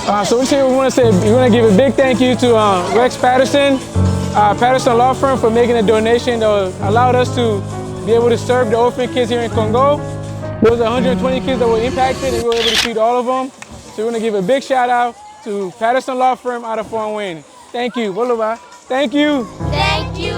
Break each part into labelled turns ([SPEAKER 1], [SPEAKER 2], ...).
[SPEAKER 1] So we want to give a big thank you to Rex Patterson, Patterson Law Firm, for making a donation that allowed us to be able to serve the orphan kids here in Congo. There was 120 kids that were impacted, and we were able to feed all of them. So we want to give a big shout out to Patterson Law Firm out of Fort Wayne. Thank you. Thank you.
[SPEAKER 2] Thank you.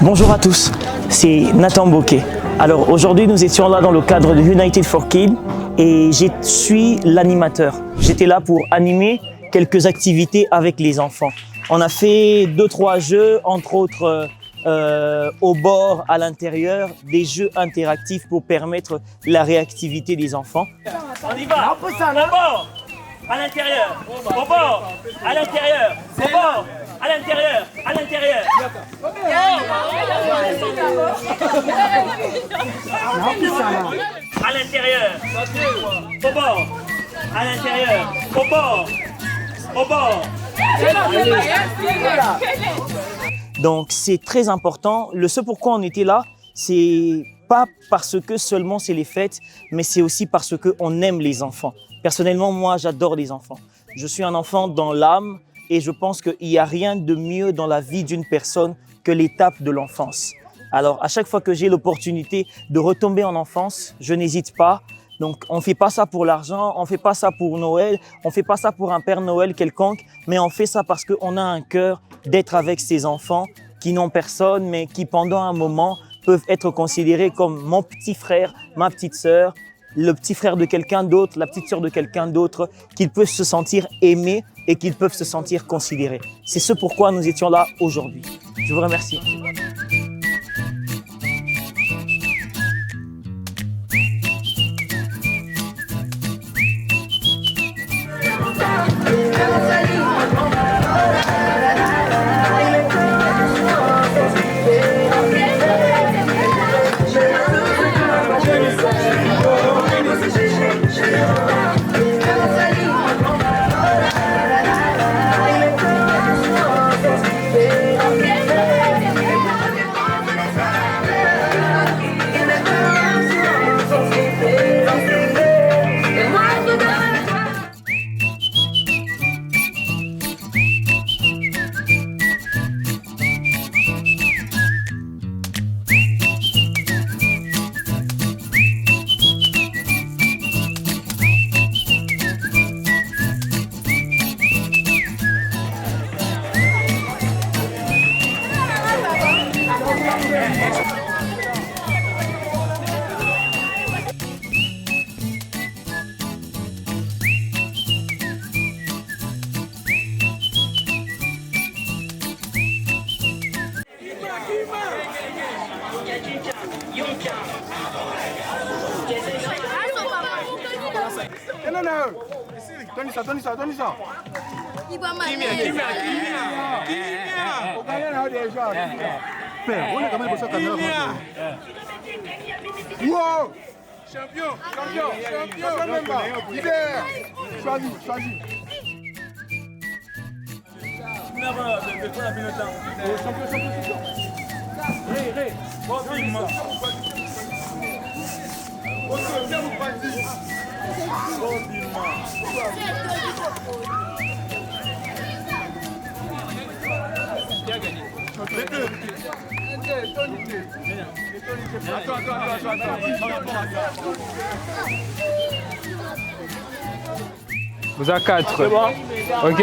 [SPEAKER 3] Bonjour à tous, c'est Nathan Bokeh. Alors aujourd'hui nous étions là dans le cadre de United for Kids et je suis l'animateur. J'étais là pour animer quelques activités avec les enfants. On a fait 2-3 jeux, entre autres au bord, à l'intérieur, des jeux interactifs pour permettre la réactivité des enfants.
[SPEAKER 4] On y va, au bord, à l'intérieur, au bord, à l'intérieur, au bord, à l'intérieur, à l'intérieur. À l'intérieur, au bord, à l'intérieur, au bord, au bord.
[SPEAKER 3] Donc c'est très important. Ce pourquoi on était là, c'est pas parce que seulement c'est les fêtes, mais c'est aussi parce qu'on aime les enfants. Personnellement, moi j'adore les enfants. Je suis un enfant dans l'âme et je pense qu'il n'y a rien de mieux dans la vie d'une personne que l'étape de l'enfance. Alors à chaque fois que j'ai l'opportunité de retomber en enfance, je n'hésite pas. Donc on ne fait pas ça pour l'argent, on ne fait pas ça pour Noël, on ne fait pas ça pour un Père Noël quelconque, mais on fait ça parce qu'on a un cœur d'être avec ces enfants qui n'ont personne, mais qui pendant un moment peuvent être considérés comme mon petit frère, ma petite sœur, le petit frère de quelqu'un d'autre, la petite sœur de quelqu'un d'autre, qu'ils peuvent se sentir aimés et qu'ils peuvent se sentir considérés. C'est ce pourquoi nous étions là aujourd'hui. Je vous remercie.
[SPEAKER 5] Donne ça. Wow! Champion! Leader! Choisis.
[SPEAKER 1] Vous êtes 4. Ok?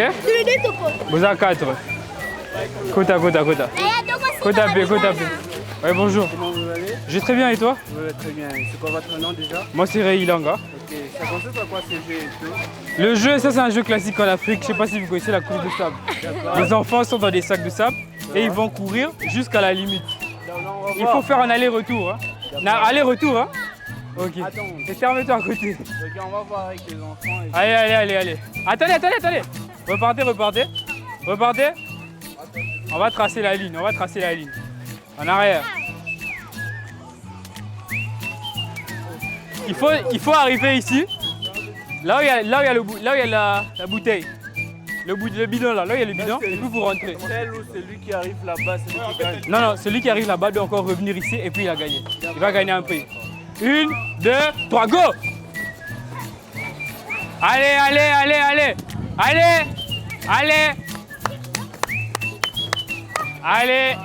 [SPEAKER 1] Vous êtes 4. Kota. Kota B. Ouais, bonjour.
[SPEAKER 5] Comment vous allez?
[SPEAKER 1] Je vais très bien et toi?
[SPEAKER 5] Oui, très bien. C'est quoi votre nom déjà?
[SPEAKER 1] Moi c'est Ray Ilanga.
[SPEAKER 5] Ok, ça consiste à quoi ces jeux et tout?
[SPEAKER 1] Le jeu, ça c'est un jeu classique en Afrique. Je sais pas si vous connaissez la course de sable. Les enfants sont dans des sacs de sable et ils vont courir jusqu'à la limite. Il faut faire un aller-retour. Hein. Aller-retour, hein? Ok.
[SPEAKER 5] Attends.
[SPEAKER 1] Et ferme-toi à côté.
[SPEAKER 5] Ok, on va voir avec les enfants.
[SPEAKER 1] Allez. Attendez.
[SPEAKER 2] Repartez, repartez. Repartez. On va tracer la ligne, on va tracer la ligne. En arrière. Il faut arriver ici. Là où il y a, la bouteille. Le bidon là, là où il y a le bidon, et puis vous rentrez.
[SPEAKER 5] Celle ou celui qui arrive là-bas, c'est lui qui gagne.
[SPEAKER 2] Non, non, celui qui arrive là-bas doit encore revenir ici et puis il a gagné. Il va gagner un prix. 1, 2, 3, go! Allez, allez, allez, allez! Allez! Allez! Allez!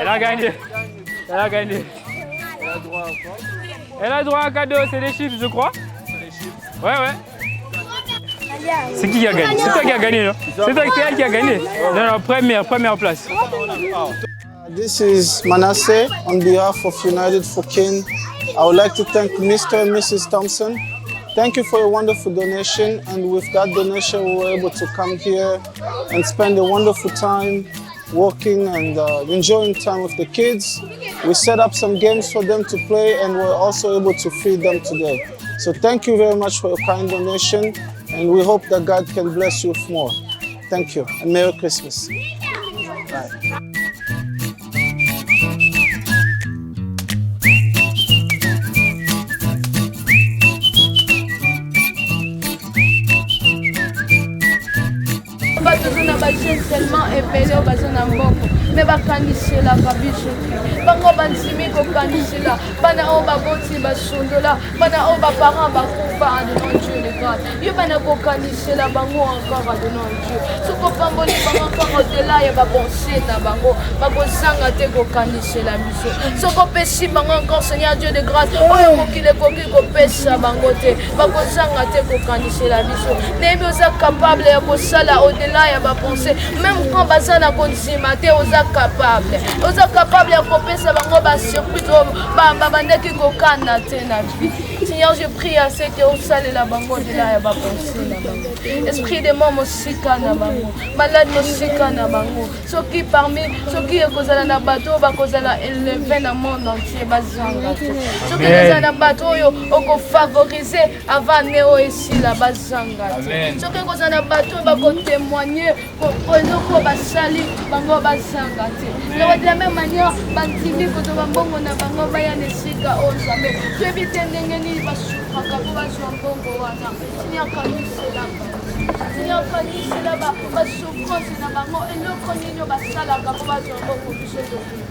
[SPEAKER 2] Elle a gagné. Elle a gagné.
[SPEAKER 5] Elle a droit à quoi?
[SPEAKER 2] Elle a droit à un cadeau, c'est des chips, je crois. Ouais, ouais. C'est qui a gagné? C'est toi qui a gagné, non? C'est toi qui a gagné. Non, non, première place.
[SPEAKER 6] This is Manasseh on behalf of United for Kin. I would like to thank Mr. and Mrs. Thompson. Thank you for a wonderful donation, and with that donation we were able to come here and spend a wonderful time working and enjoying time with the kids. We set up some games for them to play, and we're also able to feed them today. So thank you very much for your kind donation, and we hope that God can bless you with more. Thank you, and Merry Christmas. Bye.
[SPEAKER 7] bato na bajeune tellement epele oyo baza na mboko me bakangiselaka biso bango bandimi kokangisela bana oyo baboti basondola bana oyo baparent bakufa adenon dieu le grade yo bana kokangisela bango encore adenon dieu soki opamboli bango encore odela ya babonse na bango bakozanga te kokangisela biso soki opesi bango encore seigneur dieu de grâce oyo mokili ekoki kopesa bango te bakozanga te kokangisela biso nayebi oza capable ya kosala odela ya bapense même quand baza na kondima te oza capable ya kopesa bango basurprise babandaki kokana te na vie. Seigneur, je prie à ce que osalela bango odela ya bapense na bango esprit de mort mosika na bango malade mosika na bango soki parmi soki ekozala na bato bakozala élevé na monde entier bazanga te soki ekozala na bato oyo okofavorize avant neo esila bazanga te soki ekozala na bato oyo bakotémoigne eloko basali bango bazanga te de la même manière bandimi kozwa mbongo na bango baya na esika oyo nzambe toyebi te ndenge nini basufraka mpo bazwa mbongo wana Seigneur kanisela basouffrance na bango eloko nini basalaka mpo bazwa mbongo biso tokoki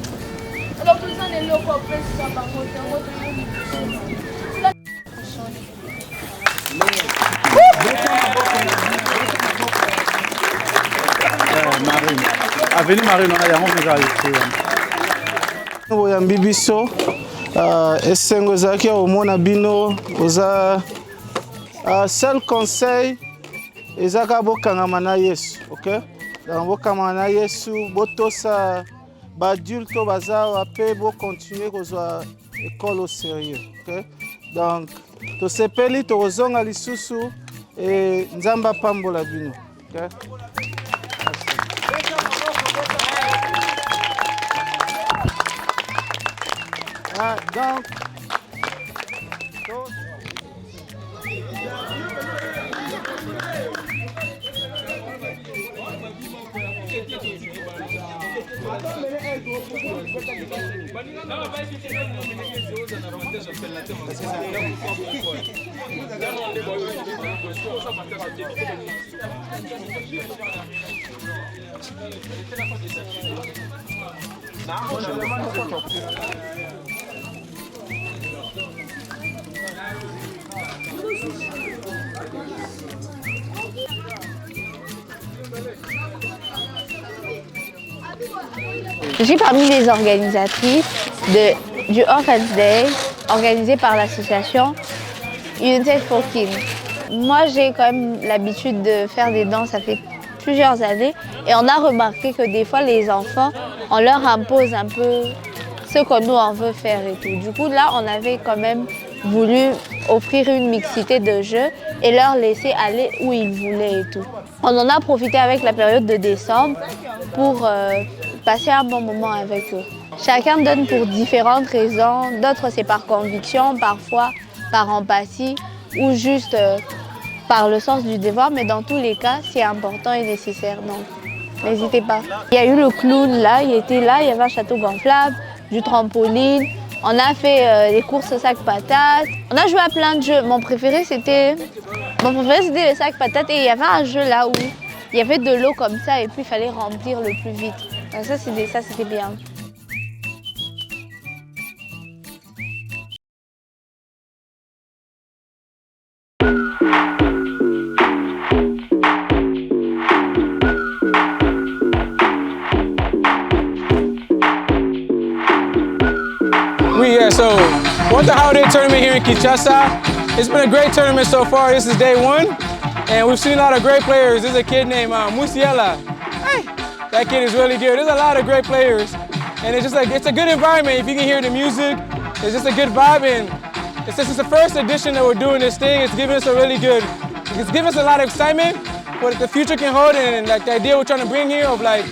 [SPEAKER 7] alors toza na eloko opesa bango tango toyebi
[SPEAKER 6] Marine. Avenue Marine, on a yango déjà arrêté. Oyambi biso esengo ezalaki omona bino oza seul conseil ezaka bokangama na Yesu, ok? Donc bokangama na Yesu, botosa baadulte oyo baza awa mpe bocontinue kozwa école au sérieux, ok? Donc tosepeli tokozonga lisusu nzambe apambola bino, ok? Donc,
[SPEAKER 8] je suis parmi les organisatrices du Orphan's Day organisé par l'association United for Kin. Moi, j'ai quand même l'habitude de faire des danses, ça fait plusieurs années, et on a remarqué que des fois, les enfants, on leur impose un peu ce que nous, on veut faire et tout. Du coup, là, on avait quand même voulu offrir une mixité de jeux et leur laisser aller où ils voulaient et tout. On en a profité avec la période de décembre pour passer un bon moment avec eux. Chacun donne pour différentes raisons, d'autres c'est par conviction, parfois par empathie ou juste par le sens du devoir, mais dans tous les cas, c'est important et nécessaire. Donc, n'hésitez pas. Il y a eu le clown là, il était là, il y avait un château gonflable, du trampoline. On a fait des courses au sac patates. On a joué à plein de jeux. Mon préféré, c'était le sac patates. Et il y avait un jeu là où il y avait de l'eau comme ça et puis il fallait remplir le plus vite. Donc ça, c'était bien.
[SPEAKER 1] So we're at the holiday tournament here in Kinshasa. It's been a great tournament so far. This is day one, and we've seen a lot of great players. There's a kid named Musiala. Hey, that kid is really good. There's a lot of great players, and it's a good environment. If you can hear the music, it's just a good vibe, and since it's the first edition that we're doing this thing, it's giving us a lot of excitement what the future can hold, and like the idea we're trying to bring here of like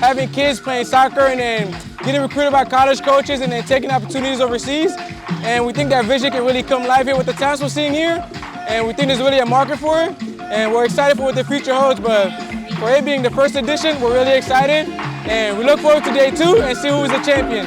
[SPEAKER 1] having kids playing soccer and then getting recruited by college coaches and then taking opportunities overseas. And we think that vision can really come live here with the talents we're seeing here. And we think there's really a market for it. And we're excited for what the future holds. But for it being the first edition, we're really excited. And we look forward to day 2 and see who's the champion.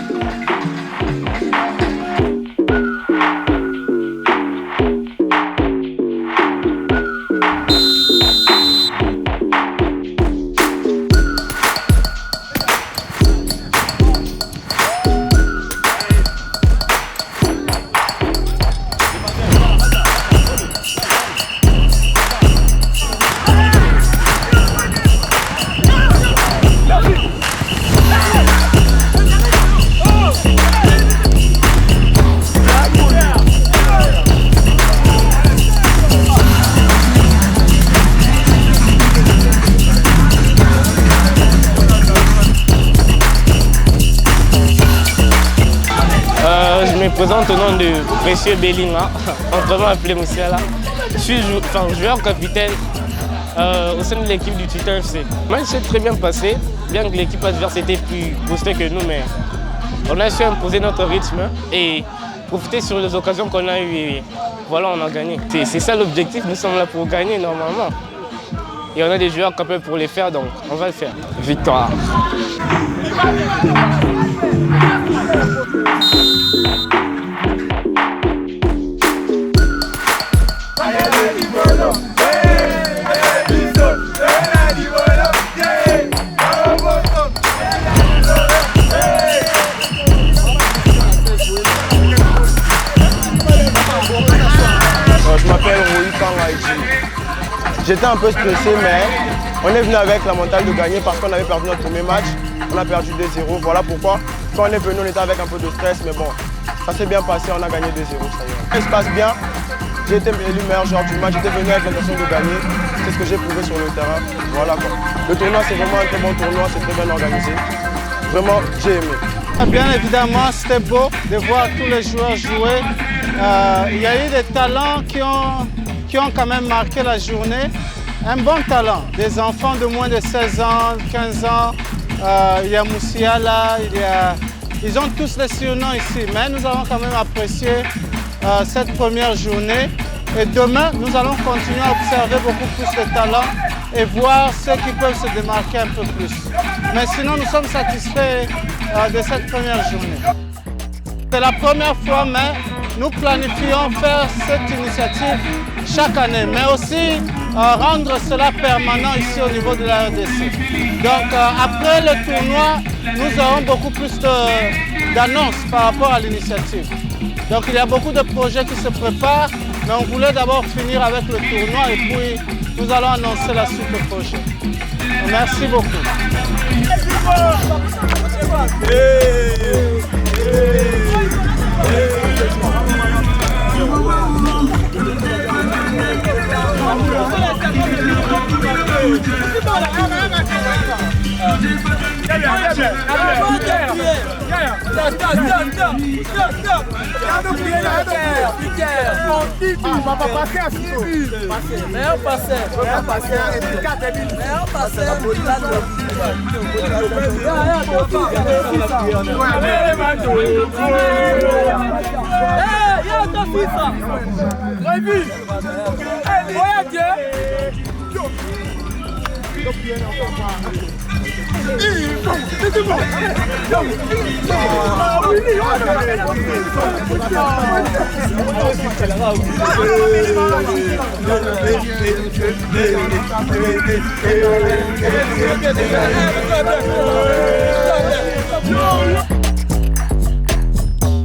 [SPEAKER 9] Je me présente au nom de Précieux Bellinga, autrement appelé Musiala. Je suis joueur capitaine au sein de l'équipe du Twitter FC. Le match s'est très bien passé, bien que l'équipe adverse était plus boostée que nous, mais on a su imposer notre rythme et profiter sur les occasions qu'on a eues. Et voilà, on a gagné. C'est ça l'objectif, nous sommes là pour gagner normalement. Et on a des joueurs capables pour les faire, donc on va le faire. Victoire.
[SPEAKER 10] Je m'appelle Rui Kangaïchi. J'étais un peu stressé, mais on est venu avec la mentale de gagner parce qu'on avait perdu notre premier match. On a perdu 2-0. Voilà pourquoi, quand on est venu, on était avec un peu de stress, mais bon, ça s'est bien passé, on a gagné 2-0. Ça se passe bien. J'ai été élu meilleur joueur du match. J'étais venu avec l'intention de gagner. C'est ce que j'ai prouvé sur le terrain. Voilà quoi. Le tournoi, c'est vraiment un très bon tournoi, c'est très bien organisé. Vraiment, j'ai aimé.
[SPEAKER 6] Bien évidemment, c'était beau de voir tous les joueurs jouer. Il y a eu des talents qui ont quand même marqué la journée. Un bon talent, des enfants de moins de 16 ans, 15 ans. Il y a Musiala, ils ont tous les surnoms ici. Mais nous avons quand même apprécié cette première journée. Et demain, nous allons continuer à observer beaucoup plus de talents et voir ceux qui peuvent se démarquer un peu plus. Mais sinon, nous sommes satisfaits de cette première journée. C'est la première fois, mais nous planifions faire cette initiative chaque année, mais aussi rendre cela permanent ici au niveau de la RDC. Donc après le tournoi, nous aurons beaucoup plus d'annonces par rapport à l'initiative. Donc il y a beaucoup de projets qui se préparent, mais on voulait d'abord finir avec le tournoi et puis nous allons annoncer la suite du projet. Merci beaucoup.
[SPEAKER 1] Regarde,
[SPEAKER 11] No!